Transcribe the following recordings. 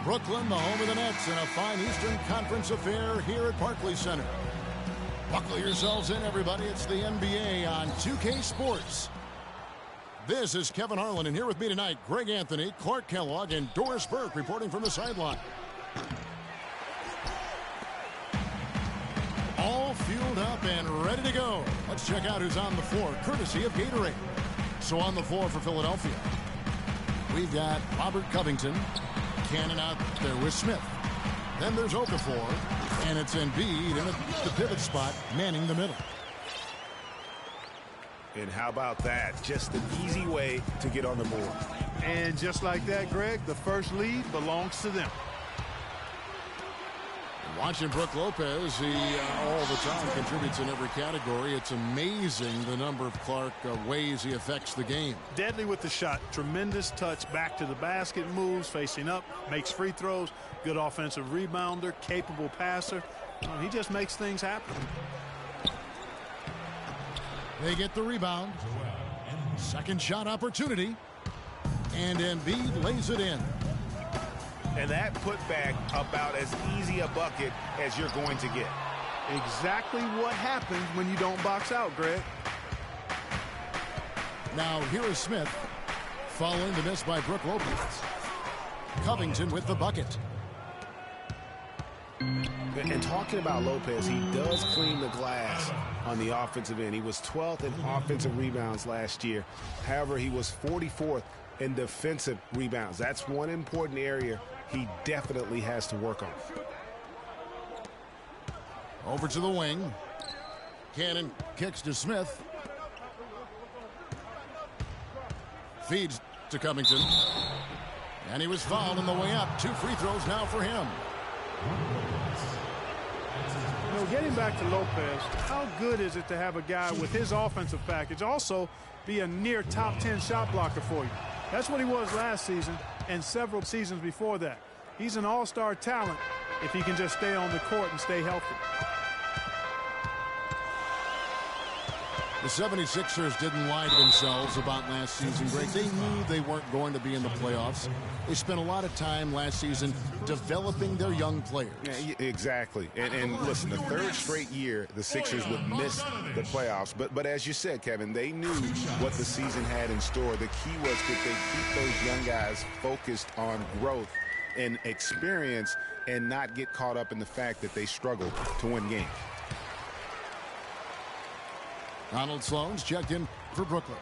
Brooklyn, the home of the Nets, in a fine Eastern Conference affair here at Barclays Center. Buckle yourselves in, everybody. It's the NBA on 2K Sports. This is Kevin Harlan, and here with me tonight, Greg Anthony, Clark Kellogg, and Doris Burke reporting from the sideline. All fueled up and ready to go. Let's check out who's on the floor, courtesy of Gatorade. So on the floor for Philadelphia, we've got Robert Covington, Cannon out there with Smith. Then there's Okafor, and it's Embiid in the pivot spot, manning the middle. And how about that? Just an easy way to get on the board. And just like that, Greg, the first lead belongs to them. Watching Brook Lopez, he all the time contributes in every category. It's amazing the number of ways he affects the game. Deadly with the shot. Tremendous touch back to the basket, moves, facing up, makes free throws. Good offensive rebounder, capable passer. He just makes things happen. They get the rebound. Second shot opportunity. And Embiid lays it in. And that putback about as easy a bucket as you're going to get. Exactly what happens when you don't box out, Greg. Now here is Smith, following the miss by Brook Lopez. Covington with the bucket. And talking about Lopez, he does clean the glass on the offensive end. He was 12th in offensive rebounds last year. However, he was 44th in defensive rebounds. That's one important area he definitely has to work on. Over to the wing. Cannon kicks to Smith. Feeds to Covington. And he was fouled on the way up. 2 free throws now for him. Getting back to Lopez, how good is it to have a guy with his offensive package also be a near top 10 shot blocker for you? That's what he was last season and several seasons before that. He's an all-star talent if he can just stay on the court and stay healthy. The 76ers didn't lie to themselves about last season, Greg. They knew they weren't going to be in the playoffs. They spent a lot of time last season developing their young players. Yeah, exactly. And listen, the third straight year the Sixers would miss the playoffs. But as you said, Kevin, they knew what the season had in store. The key was that they keep those young guys focused on growth and experience and not get caught up in the fact that they struggle to win games. Donald Sloan's checked in for Brooklyn.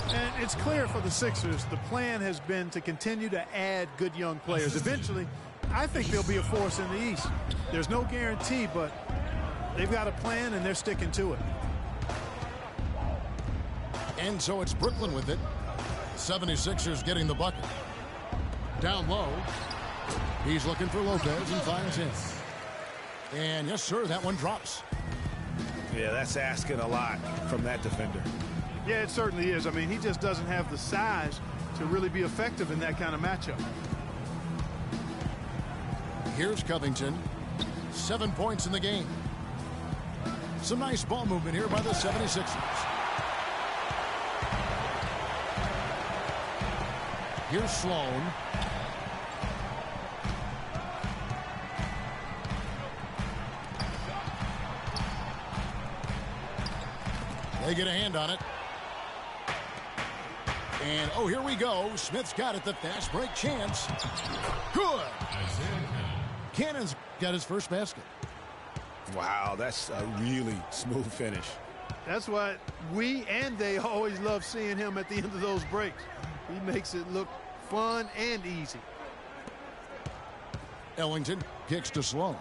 And it's clear for the Sixers, the plan has been to continue to add good young players. Eventually, I think they'll be a force in the East. There's no guarantee, but they've got a plan and they're sticking to it. And so it's Brooklyn with it. 76ers getting the bucket. Down low. He's looking for Lopez and finds him. And yes, sir, that one drops. Yeah, that's asking a lot from that defender. Yeah, it certainly is. I mean, he just doesn't have the size to really be effective in that kind of matchup. Here's Covington. 7 points in the game. Some nice ball movement here by the 76ers. Here's Sloan. They get a hand on it. And, oh, here we go. Smith's got it, the fast break chance. Good. Cannon's got his first basket. Wow, that's a really smooth finish. That's why we and they always love seeing him at the end of those breaks. He makes it look fun and easy. Ellington kicks to Sloan.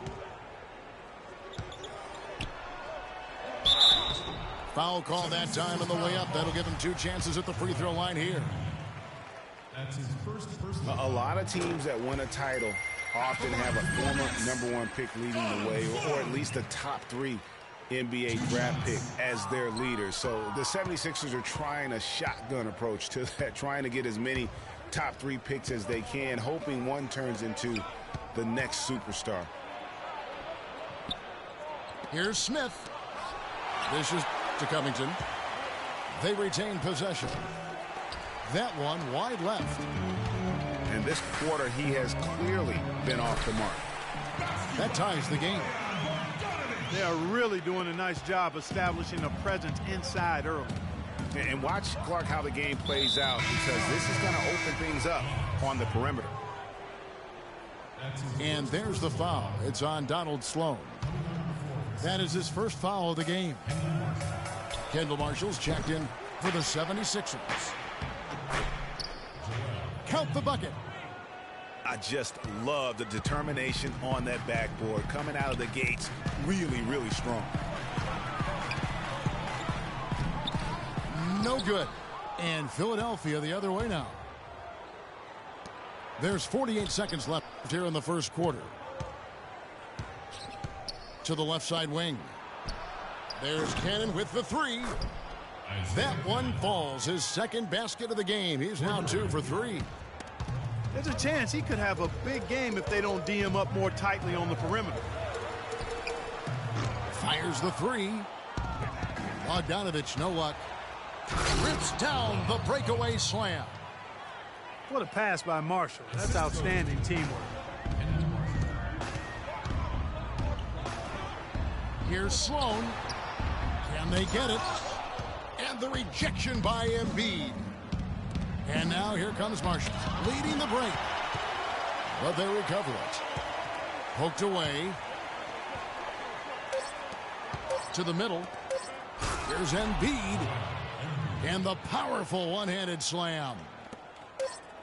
Foul call that time on the way up. That'll give him 2 chances at the free throw line here. That's his first personal. A lot of teams that win a title often have a former #1 pick leading the way, or at least a top 3 NBA draft pick as their leader. So the 76ers are trying a shotgun approach to that, trying to get as many top 3 picks as they can, hoping one turns into the next superstar. Here's Smith. This is to Covington. They retain possession. That one wide left. And this quarter, he has clearly been off the mark. That ties the game. They are really doing a nice job establishing a presence inside early. And watch, Clark, how the game plays out, because this is going to open things up on the perimeter. And there's the foul. It's on Donald Sloan. That is his first foul of the game. Kendall Marshall's checked in for the 76ers. Count the bucket. I just love the determination on that backboard. Coming out of the gates really, really strong. No good. And Philadelphia the other way now. There's 48 seconds left here in the first quarter. To the left side wing. There's Cannon with the three. That one falls. His second basket of the game. He's now 2 for 3. There's a chance he could have a big game if they don't D him up more tightly on the perimeter. Fires the three. Bogdanovich, no luck. Rips down the breakaway slam. What a pass by Marshall. That's outstanding teamwork. Here's Sloan. Can they get it? And the rejection by Embiid. And now here comes Marshall, leading the break. But they recover it. Poked away. To the middle. Here's Embiid. And the powerful one-handed slam.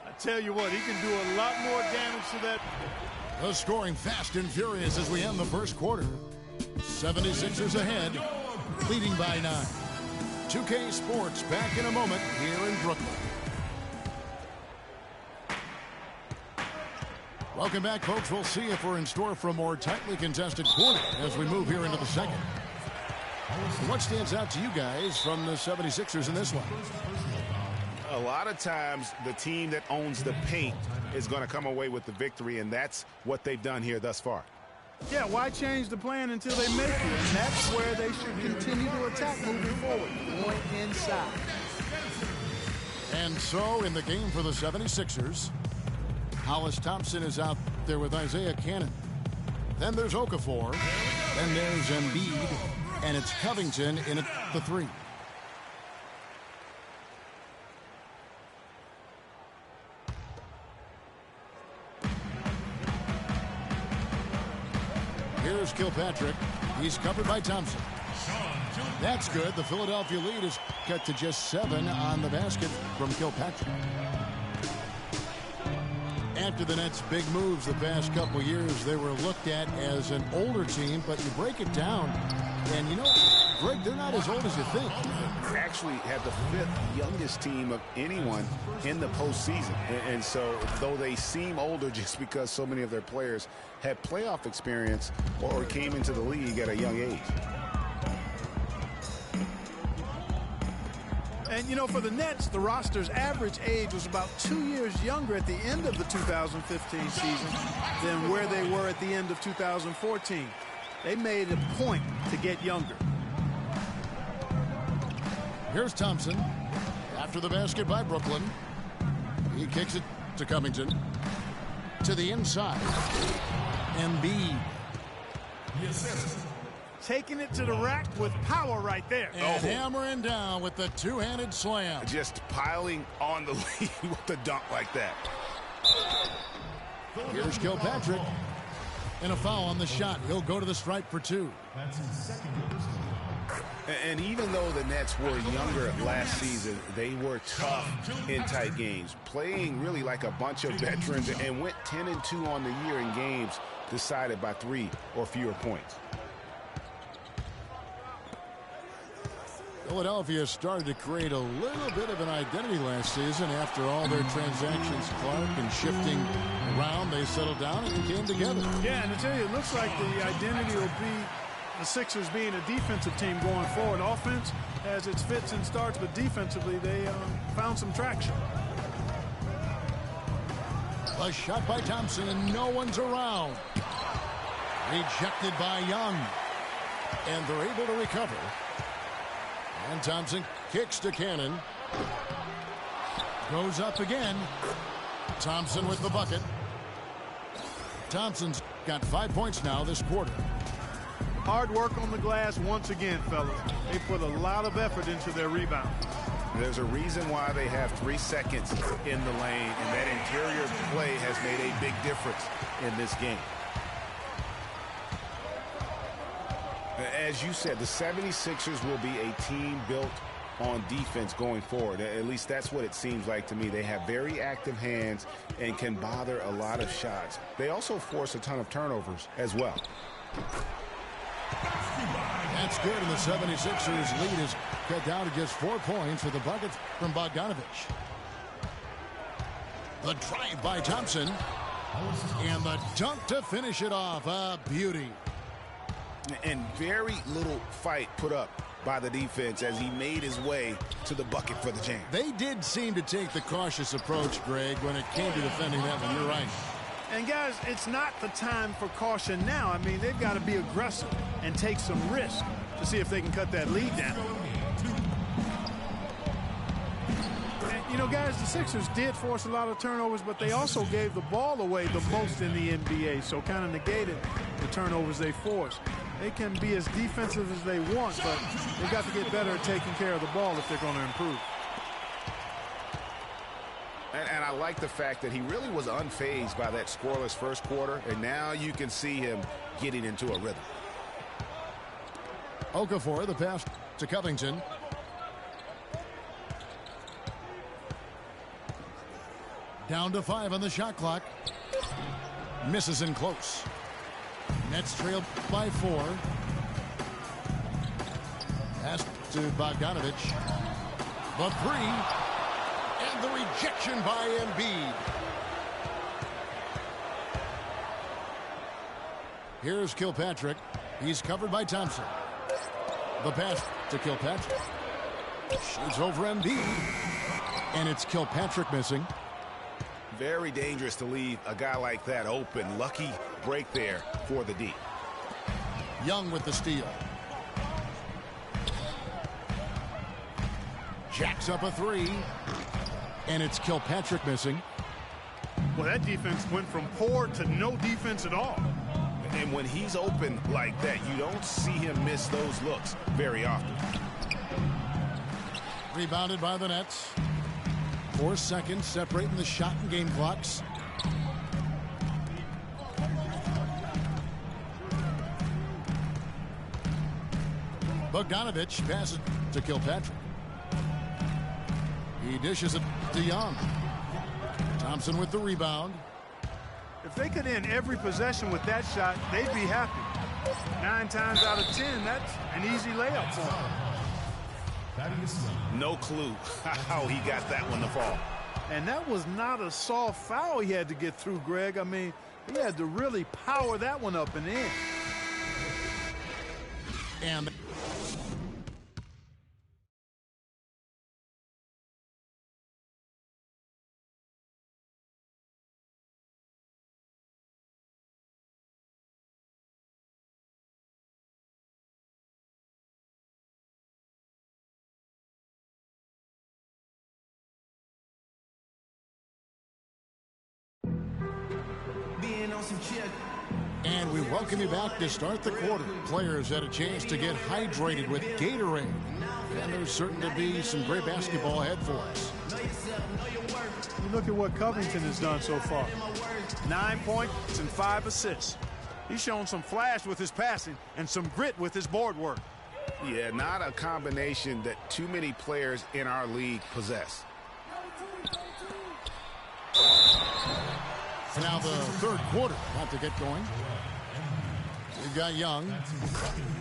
I tell you what, he can do a lot more damage to that. The scoring fast and furious as we end the first quarter. 76ers ahead, leading by 9. 2K Sports back in a moment here in Brooklyn. Welcome back, folks. We'll see if we're in store for a more tightly contested quarter as we move here into the second. What stands out to you guys from the 76ers in this one? A lot of times, the team that owns the paint is going to come away with the victory, and that's what they've done here thus far. Yeah, why change the plan until they make it? And that's where they should continue to attack moving forward, going inside. And so, in the game for the 76ers, Hollis Thompson is out there with Isaiah Cannon. Then there's Okafor. Then there's Embiid. And it's Covington in at the 3. Here's Kilpatrick. He's covered by Thompson. That's good. The Philadelphia lead is cut to just 7 on the basket from Kilpatrick. After the Nets' big moves the past couple years, they were looked at as an older team, but you break it down, and you know, Greg, they're not as old as you think. Actually had the 5th youngest team of anyone in the postseason. And so, though they seem older just because so many of their players had playoff experience or came into the league at a young age. And, you know, for the Nets, the roster's average age was about 2 years younger at the end of the 2015 season than where they were at the end of 2014. They made a point to get younger. Here's Thompson. After the basket by Brooklyn. He kicks it to Covington. To the inside. Embiid. Taking it to the rack with power right there. And hammering down with the two-handed slam. Just piling on the lead with a dunk like that. Here's Kilpatrick. And a foul on the shot. He'll go to the stripe for 2. That's his second personal. And even though the Nets were younger last season, they were tough in tight games, playing really like a bunch of veterans, and went 10-2 on the year in games decided by 3 or fewer points. Philadelphia started to create a little bit of an identity last season after all their transactions, Clark, and shifting around. They settled down and came together. Yeah, and to tell you, it looks like the identity will be the Sixers being a defensive team going forward. Offense has its fits and starts, but defensively they found some traction. A shot by Thompson, and no one's around. Rejected by Young. And they're able to recover. And Thompson kicks to Cannon. Goes up again. Thompson with the bucket. Thompson's got 5 points now this quarter. Hard work on the glass once again, fellas. They put a lot of effort into their rebound. There's a reason why they have 3 seconds in the lane, and that interior play has made a big difference in this game. As you said, the 76ers will be a team built on defense going forward. At least that's what it seems like to me. They have very active hands and can bother a lot of shots. They also force a ton of turnovers as well. That's good, and the 76ers lead is cut down to just 4 points with the bucket from Bogdanovich. The drive by Thompson, and the dunk to finish it off. A beauty. And very little fight put up by the defense as he made his way to the bucket for the jam. They did seem to take the cautious approach, Greg, when it came to defending that one. You're right. And, guys, it's not the time for caution now. I mean, they've got to be aggressive and take some risk to see if they can cut that lead down. And, you know, guys, the Sixers did force a lot of turnovers, but they also gave the ball away the most in the NBA, so kind of negated the turnovers they forced. They can be as defensive as they want, but they've got to get better at taking care of the ball if they're going to improve. And I like the fact that he really was unfazed by that scoreless first quarter, and now you can see him getting into a rhythm. Okafor, the pass to Covington. Down to 5 on the shot clock. Misses in close. Nets trailed by 4. Pass to Bogdanovich. The 3. And the rejection by Embiid. Here's Kilpatrick. He's covered by Thompson. The pass to Kilpatrick. Shoots over Embiid. And it's Kilpatrick missing. Very dangerous to leave a guy like that open. Lucky break there for the D. Young with the steal. Jacks up a 3. And it's Kilpatrick missing. Well, that defense went from poor to no defense at all. And when he's open like that, you don't see him miss those looks very often. Rebounded by the Nets. 4 seconds separating the shot and game clocks. Bogdanovich passes to Kilpatrick. He dishes it to Young. Thompson with the rebound. If they could end every possession with that shot, they'd be happy. 9 times out of 10, that's an easy layup for them. No clue how he got that one to fall. And that was not a soft foul he had to get through, Greg. I mean, he had to really power that one up and in. And And we welcome you back to start the quarter. Players had a chance to get hydrated with Gatorade. And there's certain to be some great basketball ahead for us. You look at what Covington has done so far. 9 points and 5 assists. He's shown some flash with his passing and some grit with his board work. Yeah, not a combination that too many players in our league possess. And now the third quarter about to get going. We've got Young.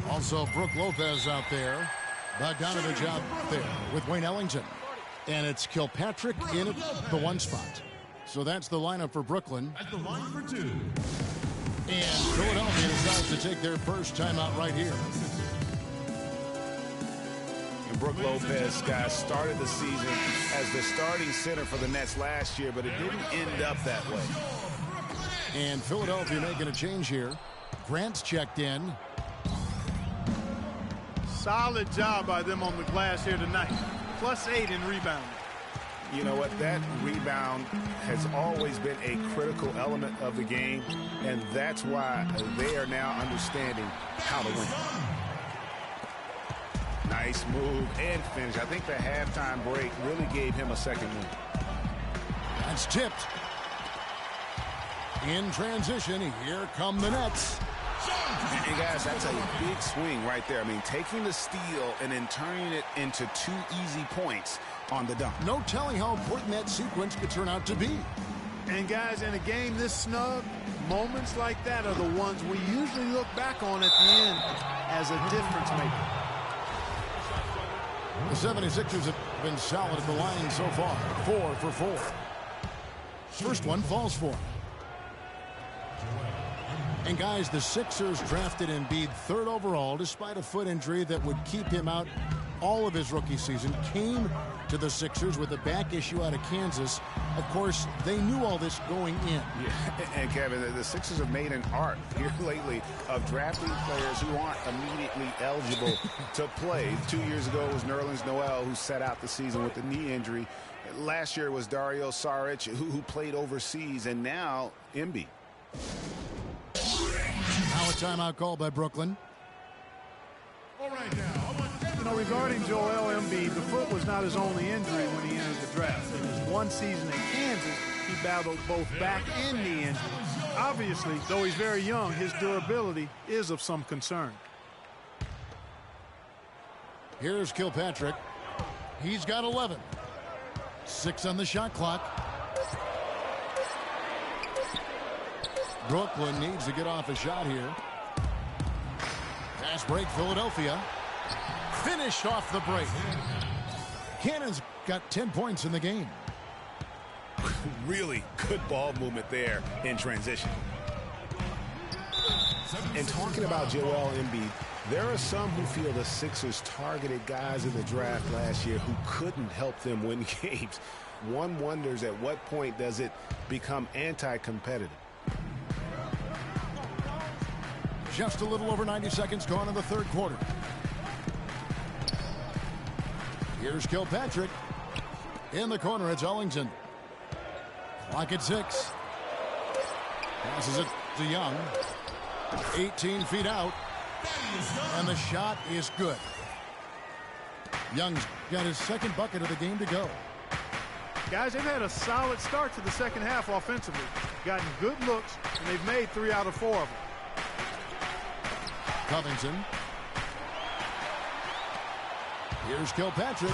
Also Brook Lopez out there. Bogdanovich out there with Wayne Ellington. And it's Kilpatrick in at the 1 spot. So that's the lineup for Brooklyn. At the line for 2. And Philadelphia decides to take their first timeout right here. And Brook Lopez, guys, started the season as the starting center for the Nets last year, but it didn't end up that way. And Philadelphia making a change here. Grant's checked in. Solid job by them on the glass here tonight. +8 in rebounding. You know what? That rebound has always been a critical element of the game, and that's why they are now understanding how to win. Nice move and finish. I think the halftime break really gave him a second win. That's tipped. In transition, here come the Nets. And guys, that's a big swing right there. I mean, taking the steal and then turning it into 2 easy points on the dunk. No telling how important that sequence could turn out to be. And guys, in a game this snug, moments like that are the ones we usually look back on at the end as a difference maker. The 76ers have been solid at the line so far. 4 for 4. First one falls for him. And guys, the Sixers drafted Embiid 3rd overall despite a foot injury that would keep him out all of his rookie season. Came to the Sixers with a back issue out of Kansas. Of course, they knew all this going in. Yeah, and Kevin, the Sixers have made an art here lately of drafting players who aren't immediately eligible to play. 2 years ago, it was Nerlens Noel who sat out the season with a knee injury. Last year it was Dario Saric who played overseas, and now Embiid. Now a timeout call by Brooklyn. All right, now, You know, regarding Joel Embiid, the foot was not his only injury when he entered the draft. In his one season in Kansas, he battled both back and knee injuries. Obviously, though he's very young, his durability is of some concern. Here's Kilpatrick. He's got 11. 6 on the shot clock. Brooklyn needs to get off a shot here. Fast break, Philadelphia. Finished off the break. Cannon's got 10 points in the game. Really good ball movement there in transition. And talking about Joel Embiid, there are some who feel the Sixers targeted guys in the draft last year who couldn't help them win games. One wonders at what point does it become anti-competitive. Just a little over 90 seconds gone in the 3rd quarter. Here's Kilpatrick. In the corner, it's Ellington. Clock at 6. Passes it to Young. 18 feet out. And the shot is good. Young's got his 2nd bucket of the game to go. Guys, they've had a solid start to the second half offensively. Gotten good looks, and they've made 3 out of 4 of them. Covington. Here's Kilpatrick.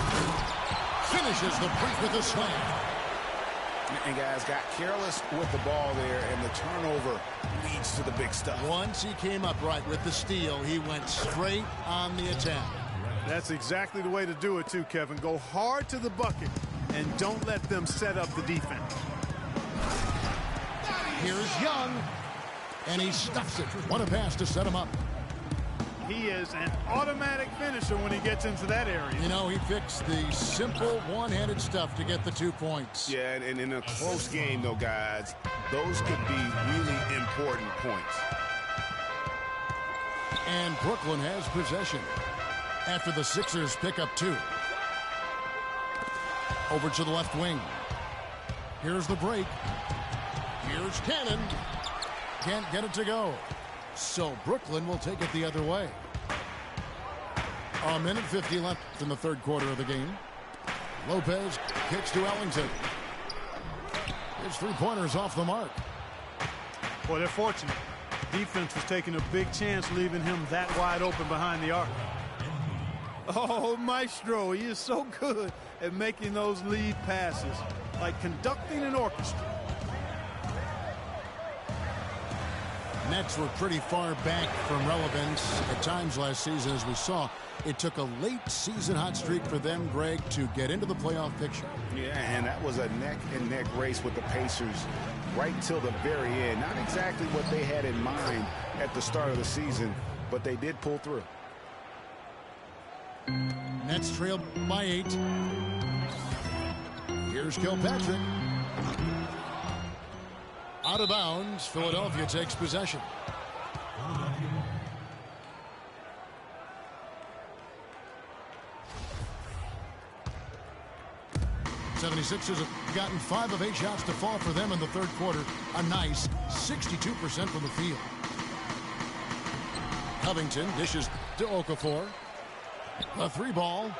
Finishes the break with a slam. And guys got careless with the ball there, and the turnover leads to the big stuff. Once he came up right with the steal, he went straight on the attack. That's exactly the way to do it, too, Kevin. Go hard to the bucket, and don't let them set up the defense. Here's Young, and he stuffs it. What a pass to set him up. He is an automatic finisher when he gets into that area. You know, he fixed the simple one-handed stuff to get the 2 points. Yeah, and in a close game, though, guys, those could be really important points. And Brooklyn has possession after the Sixers pick up 2. Over to the left wing. Here's the break. Here's Cannon. Can't get it to go. So Brooklyn will take it the other way. A minute 50 left in the 3rd quarter of the game. Lopez kicks to Ellington. His 3-pointers off the mark. Boy, they're fortunate. Defense was taking a big chance leaving him that wide open behind the arc. Oh, Maestro, he is so good at making those lead passes, like conducting an orchestra. Nets were pretty far back from relevance at times last season, as we saw. It took a late-season hot streak for them, Greg, to get into the playoff picture. Yeah, and that was a neck-and-neck race with the Pacers right till the very end. Not exactly what they had in mind at the start of the season, but they did pull through. Nets trail by 8. Here's Kilpatrick. Out of bounds. Philadelphia takes possession. 76ers have gotten 5 of 8 shots to fall for them in the third quarter. A nice 62% from the field. Covington dishes to Okafor. The 3-ball.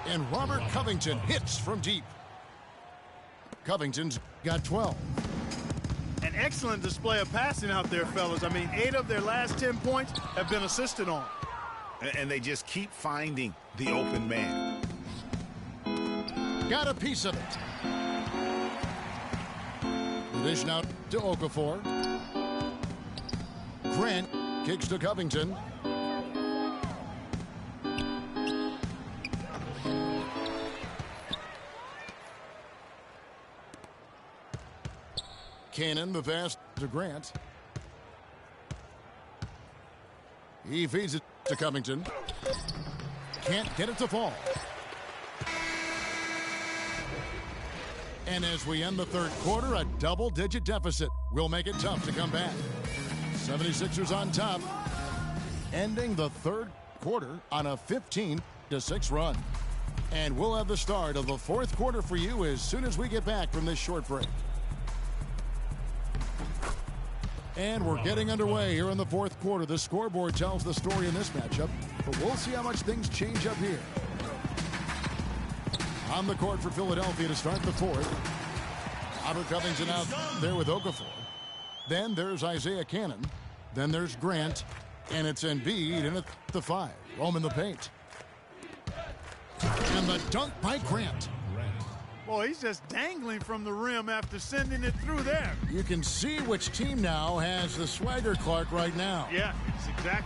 And Robert Covington hits from deep. Covington's got 12. An excellent display of passing out there, fellas. I mean, 8 of their last 10 points have been assisted on. And they just keep finding the open man. Got a piece of it. Dish now to Okafor. Grant kicks to Covington. Cannon the pass to Grant. He feeds it to Covington. Can't get it to fall. And as we end the third quarter, a double-digit deficit will make it tough to come back. 76ers on top, ending the third quarter on a 15-6 run. And we'll have the start of the fourth quarter for you as soon as we get back from this short break. And we're getting underway here in the fourth quarter. The scoreboard tells the story in this matchup, but we'll see how much things change up here. On the court for Philadelphia to start the fourth. Robert Covington out there with Okafor. Then there's Isaiah Cannon. Then there's Grant. And it's Embiid in at the 5. Home in the paint. And the dunk by Grant. Boy, he's just dangling from the rim after sending it through there. You can see which team now has the swagger, Clark, right now. Yeah,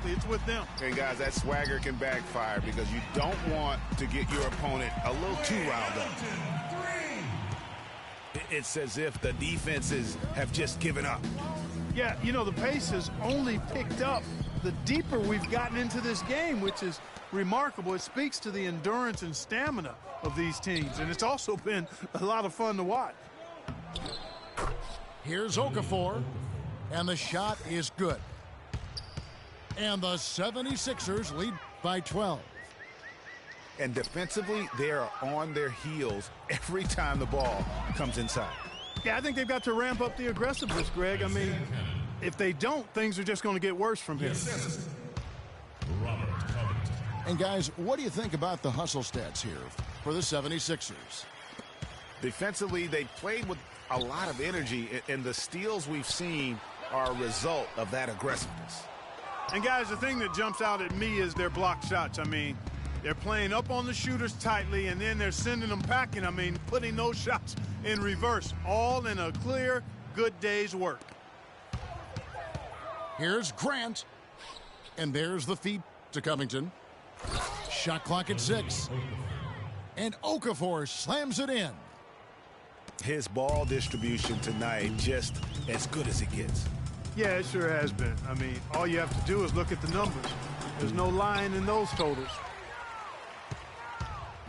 it's with them. And guys, that swagger can backfire because you don't want to get your opponent a little too riled up. It's as if the defenses have just given up. Yeah, you know, the pace has only picked up the deeper we've gotten into this game, which is remarkable. It speaks to the endurance and stamina of these teams, and it's also been a lot of fun to watch. Here's Okafor, and the shot is good. And the 76ers lead by 12. And defensively, they are on their heels every time the ball comes inside. Yeah, I think they've got to ramp up the aggressiveness, Greg. I mean, if they don't, things are just going to get worse from here. And guys, what do you think about the hustle stats here for the 76ers? Defensively, they played with a lot of energy, and the steals we've seen are a result of that aggressiveness. And guys, the thing that jumps out at me is their block shots. I mean, they're playing up on the shooters tightly, and then they're sending them packing. I mean, putting those shots in reverse, all in a clear, good day's work. Here's Grant, and there's the feed to Covington. Shot clock at 6. And Okafor slams it in. His ball distribution tonight just as good as it gets. Yeah, it sure has been. I mean, all you have to do is look at the numbers. There's no lying in those totals.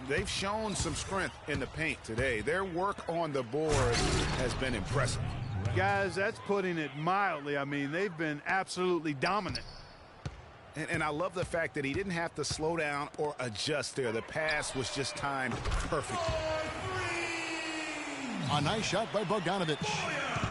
They've shown some strength in the paint today. Their work on the board has been impressive. Guys, that's putting it mildly. I mean, they've been absolutely dominant. And I love the fact that he didn't have to slow down or adjust there. The pass was just timed perfectly. A nice shot by Bogdanovic.